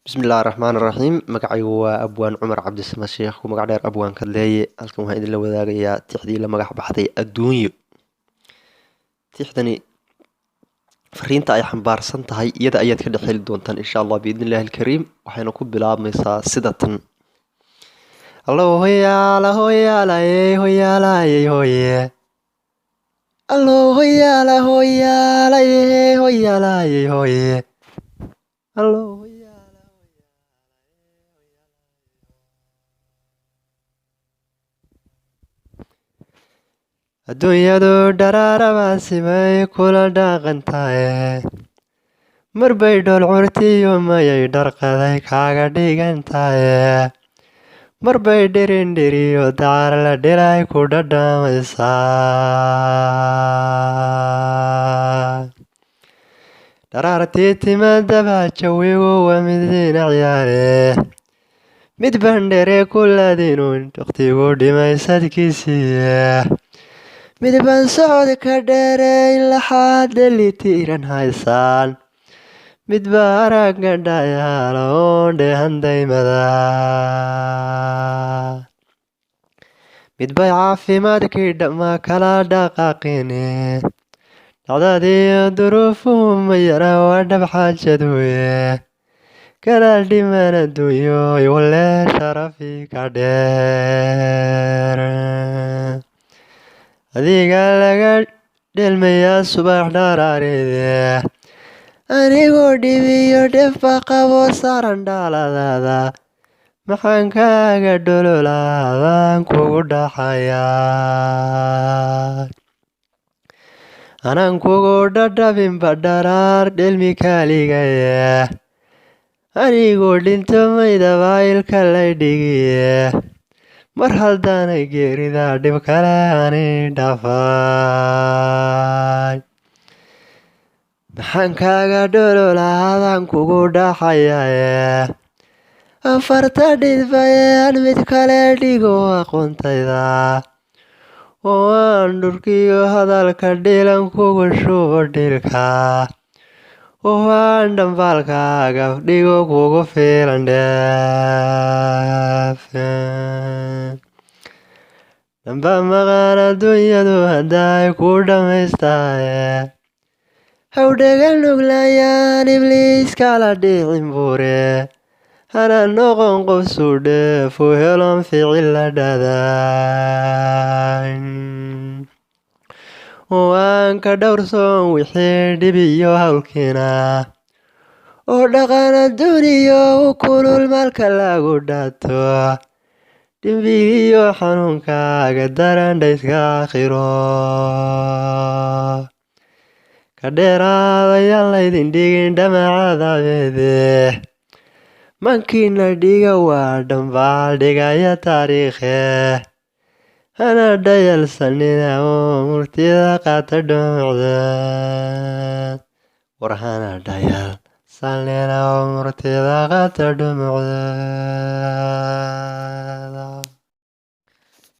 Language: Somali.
bismillahi raxmaani raxiim magacaygu waa abwaan cumar cabdisame sheekh ku magac dheer abwaan kadleeye halkan waxaan idinla wadaagayaa tixdii la magac baxday adduunyo. tixdani fariinta ay xambaarsan tahay iyada ayaad ka dhex heli doontaan insha allah biidnillahi alkariim. waxayna ku bilaabmaysaa sida tan: allo hoyaala hoyaalayey hoyaalayey hoye, allo hoyaala hoyaalayey hoyaalayey hoye, allo adduunyadu dharaarabaasi bay kula dhaqantaye, marbay dhool curtiyo mayay dharqaday kaaga dhigantaye, marbay dhirindhiriyo dacar la dhilay ku dhadhamaysaa. dharaartii timadaba jawigu waa mid dhinac yaale, mid bandhere kuladinun waqtigu dhimay sadkiisiiye, mid baan socod ka dheereyn laxaad dhelitiiran haysaan, mid baa aragga dhayaala oon dheehan daymada, mid bay caafimaadkii dhamma kala dhaqaaqine, dhacdadiiyo duruufuhu ma yara waa dhab xaajaduye, kala dhiman adduunyo iwale sharafi ka dheer. adiga laga dhelmayaa subax dharaareede, anigoo dhibiyo dhefba qabo saaran dhaaladaada, maxaan kaaga dhololaadaan kugu dhaxayaa. anaan kugu dhadhabinba dharaar dhelmi kaaligaye, anigoo dhinto maydaba ilka lay dhigiye, mar haddaanay geerida dhib kale ani dhaafay. maxaan kaaga dhololaadaan kugu dhaxayaye, afarta dhidbayaan mid kale dhigo aqoontayda, oo aan dhurkiyo hadalka dhilan kugu shubo dhilka, oo aan dhambaalkaaga dhigo kugu filan dheef. dhamba maqaan adduunyadu hadday ku dhammaystaye, hawdhaga nuglayaan ibliiskala dhicin buure, hana noqon qof suudheefu helon ficil la dhadaan, oo aan ka dhowrsoon wixii dhib iyo hawlkiina, oo dhaqan adduuniyo u kulul maalka lagu dhaato, dhimbigiyo xanuunkaaga daran dhayska aakhiro. ka dheeraadayaan laydin dhigin dhamacadabeede, mankiina dhiga waa dhambaal dhigaya taariikhe, hana dhayalsanina oo murtida qaata dhumucda, war hana dhayalsanina oo murtida qaata dhumucda.